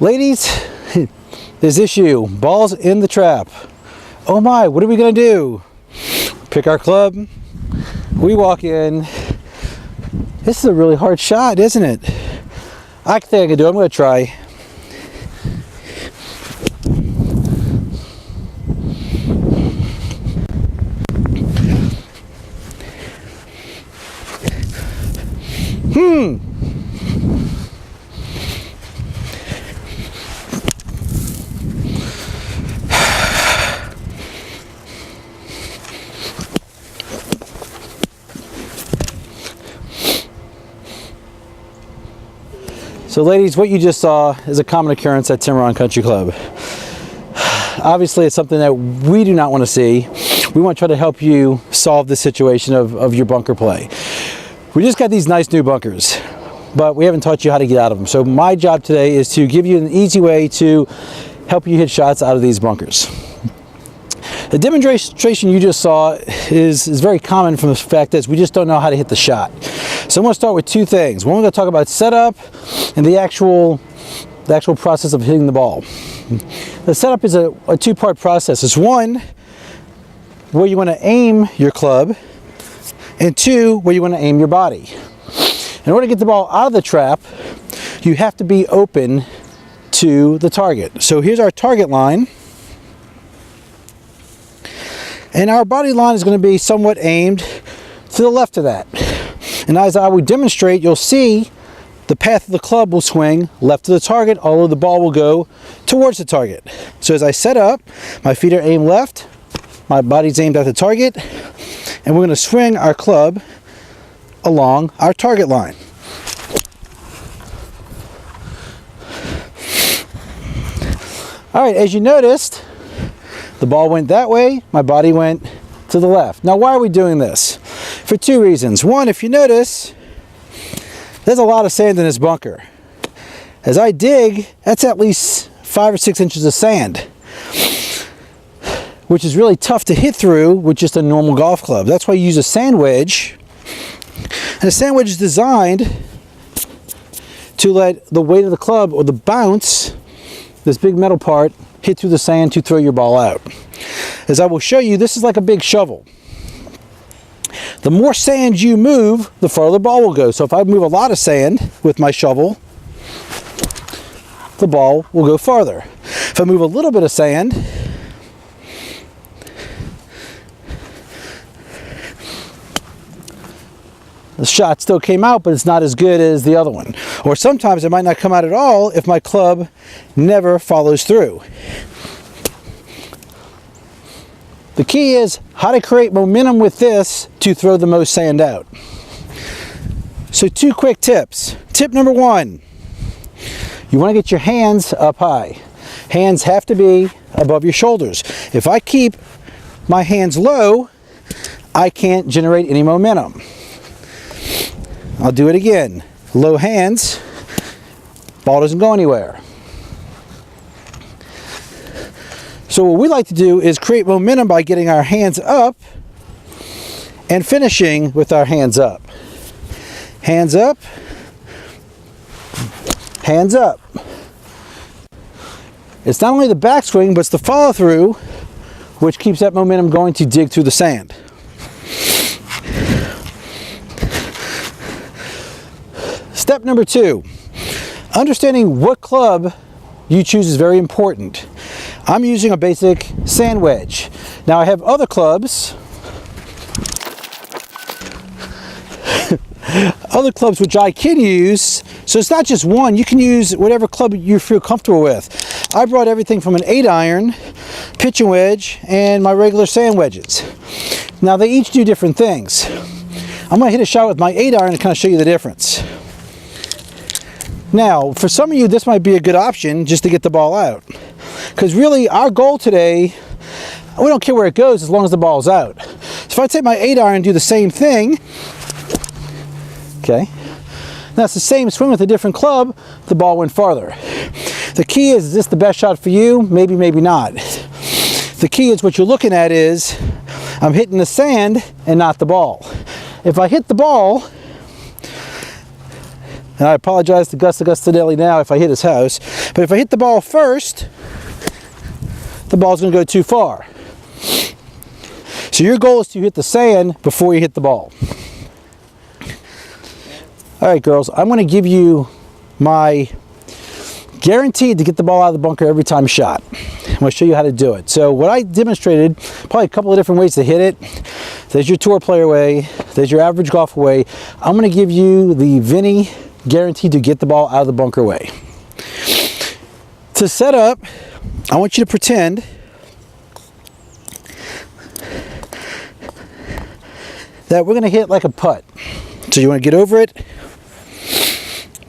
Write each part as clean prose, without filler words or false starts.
Ladies, this issue, balls in the trap. Oh my, what are we gonna do? Pick our club, we walk in. This is a really hard shot, isn't it? I think I can do it. I'm gonna try. So ladies, what you just saw is a common occurrence at Cimarron Country Club. Obviously, it's something that we do not want to see. We want to try to help you solve the situation of your bunker play. We just got these nice new bunkers, but we haven't taught you how to get out of them. So my job today is to give you an easy way to help you hit shots out of these bunkers. The demonstration you just saw is very common from the fact that we just don't know how to hit the shot. So I'm going to start with two things. One, we're going to talk about setup and the actual process of hitting the ball. The setup is a two-part process. It's one, where you want to aim your club, and two, where you want to aim your body. In order to get the ball out of the trap, you have to be open to the target. So here's our target line. And our body line is going to be somewhat aimed to the left of that. And as I would demonstrate, you'll see the path of the club will swing left to the target, although the ball will go towards the target. So as I set up, my feet are aimed left, my body's aimed at the target, and we're going to swing our club along our target line. All right, as you noticed, the ball went that way, my body went to the left. Now, why are we doing this? For two reasons. One, if you notice, there's a lot of sand in this bunker. As I dig, that's at least 5 or 6 inches of sand, which is really tough to hit through with just a normal golf club. That's why you use a sand wedge. And a sand wedge is designed to let the weight of the club, or the bounce, this big metal part, hit through the sand to throw your ball out. As I will show you, this is like a big shovel. The more sand you move, the farther the ball will go. So if I move a lot of sand with my shovel, the ball will go farther. If I move a little bit of sand, the shot still came out, but it's not as good as the other one. Or sometimes it might not come out at all if my club never follows through. The key is how to create momentum with this to throw the most sand out. So 2 quick tips. Tip number 1, you want to get your hands up high. Hands have to be above your shoulders. If I keep my hands low, I can't generate any momentum. I'll do it again. Low hands, ball doesn't go anywhere. So what we like to do is create momentum by getting our hands up and finishing with our hands up. Hands up, hands up. It's not only the backswing, but it's the follow through which keeps that momentum going to dig through the sand. Step number 2, understanding what club you choose is very important. I'm using a basic sand wedge. Now I have other clubs, which I can use. So it's not just one, you can use whatever club you feel comfortable with. I brought everything from an 8-iron, pitching wedge, and my regular sand wedges. Now they each do different things. I'm gonna hit a shot with my 8-iron to kind of show you the difference. Now, for some of you, this might be a good option just to get the ball out. Because really, our goal today, we don't care where it goes as long as the ball's out. So if I take my 8-iron and do the same thing, okay, that's the same swing with a different club, the ball went farther. The key is this the best shot for you? Maybe, maybe not. The key is what you're looking at is, I'm hitting the sand and not the ball. If I hit the ball, And I apologize to Gus Agustinelli now if I hit his house. But if I hit the ball first, the ball's going to go too far. So your goal is to hit the sand before you hit the ball. All right, girls, I'm going to give you my guaranteed to get the ball out of the bunker every time shot. I'm going to show you how to do it. So what I demonstrated, probably a couple of different ways to hit it. There's your tour player way. There's your average golf way. I'm going to give you the Vinnie guaranteed to get the ball out of the bunker way. To set up, I want you to pretend that we're going to hit like a putt. So you want to get over it,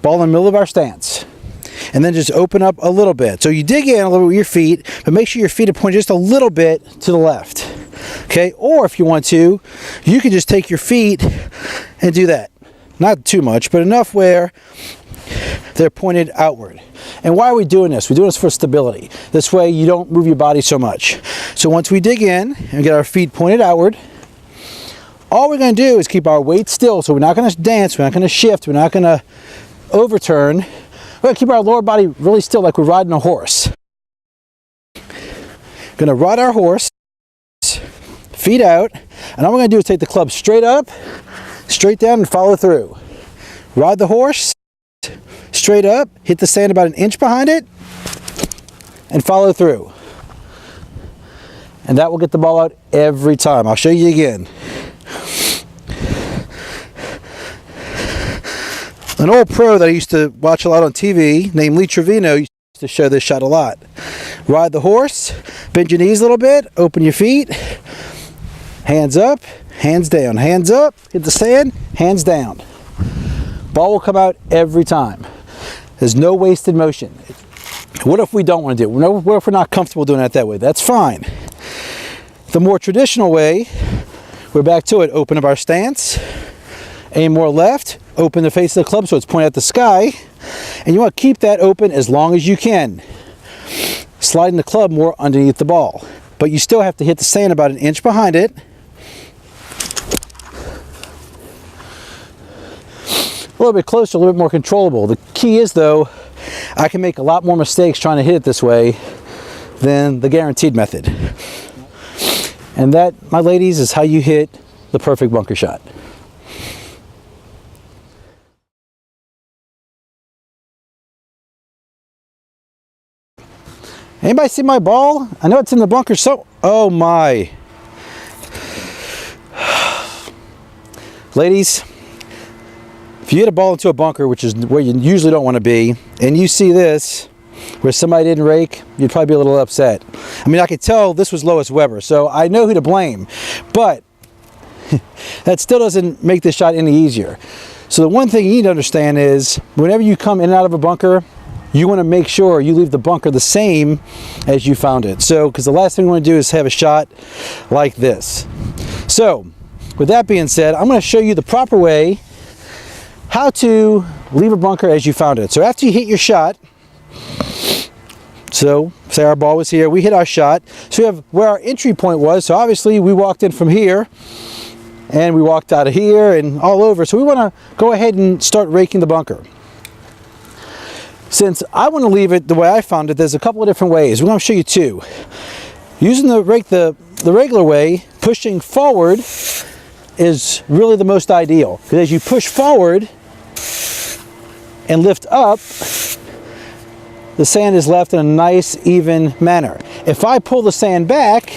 ball in the middle of our stance, and then just open up a little bit. So you dig in a little bit with your feet, but make sure your feet are pointed just a little bit to the left. Okay, or if you want to, you can just take your feet and do that. Not too much, but enough where they're pointed outward. And why are we doing this? We're doing this for stability. This way you don't move your body so much. So once we dig in and get our feet pointed outward, all we're going to do is keep our weight still. So we're not going to dance, we're not going to shift, we're not going to overturn. We're going to keep our lower body really still like we're riding a horse. Going to ride our horse, feet out, and all we're going to do is take the club straight up, straight down, and follow through. Ride the horse, straight up, hit the sand about an inch behind it, and follow through. And that will get the ball out every time. I'll show you again. An old pro that I used to watch a lot on TV named Lee Trevino used to show this shot a lot. Ride the horse, bend your knees a little bit, open your feet, hands up, hands down, hands up, hit the sand, hands down. Ball will come out every time. There's no wasted motion. What if we don't want to do it? What if we're not comfortable doing it that way? That's fine. The more traditional way, we're back to it. Open up our stance, aim more left, open the face of the club so it's pointed at the sky, and you want to keep that open as long as you can. Sliding the club more underneath the ball. But you still have to hit the sand about an inch behind it. A little bit closer, a little bit more controllable. The key is though, I can make a lot more mistakes trying to hit it this way than the guaranteed method. And that, my ladies, is how you hit the perfect bunker shot. Anybody see my ball? I know it's in the bunker, so... Oh my. Ladies, if you hit a ball into a bunker, which is where you usually don't want to be, and you see this, where somebody didn't rake, you'd probably be a little upset. I mean, I could tell this was Lois Weber, so I know who to blame. But that still doesn't make this shot any easier. So the one thing you need to understand is, whenever you come in and out of a bunker, you want to make sure you leave the bunker the same as you found it. So, because the last thing we want to do is have a shot like this. So, with that being said, I'm going to show you the proper way how to leave a bunker as you found it. So after you hit your shot, so say our ball was here, we hit our shot. So we have where our entry point was. So obviously we walked in from here and we walked out of here and all over. So we want to go ahead and start raking the bunker. Since I want to leave it the way I found it, there's a couple of different ways. We're going to show you two. Using the rake the regular way, pushing forward is really the most ideal. Because as you push forward and lift up, the sand is left in a nice, even manner. If I pull the sand back,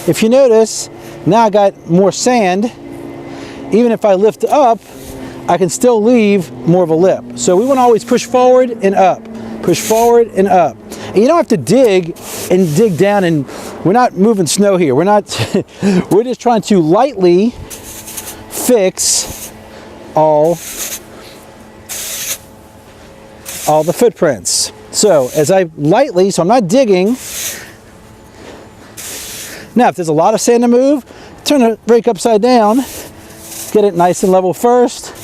if you notice, now I got more sand. Even if I lift up, I can still leave more of a lip. So we want to always push forward and up, push forward and up. And you don't have to dig and dig down, and we're not moving snow here. We're not, we're just trying to lightly fix all the footprints. So as I lightly, so I'm not digging. Now if there's a lot of sand to move, turn the rake upside down, get it nice and level first.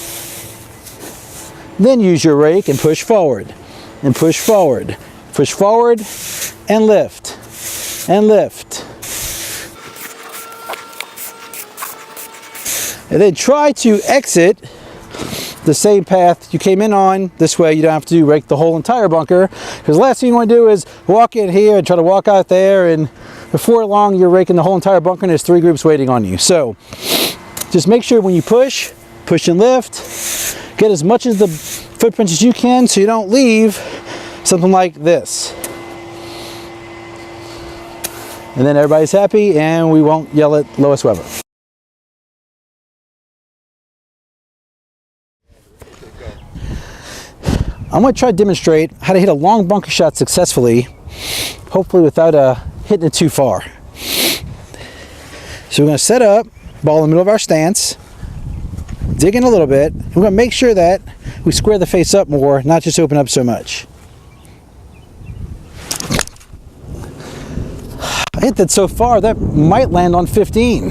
Then use your rake and push forward, and push forward, and lift, and lift. And then try to exit the same path you came in on. This way you don't have to rake the whole entire bunker, because the last thing you want to do is walk in here and try to walk out there, and before long you're raking the whole entire bunker and there's 3 groups waiting on you. So just make sure when you push and lift, get as much of the footprints as you can so you don't leave something like this. And then everybody's happy and we won't yell at Lois Weber. I'm going to try to demonstrate how to hit a long bunker shot successfully, hopefully without hitting it too far. So we're going to set up, ball in the middle of our stance, dig in a little bit. We're going to make sure that we square the face up more, not just open up so much. I hit that so far, that might land on 15.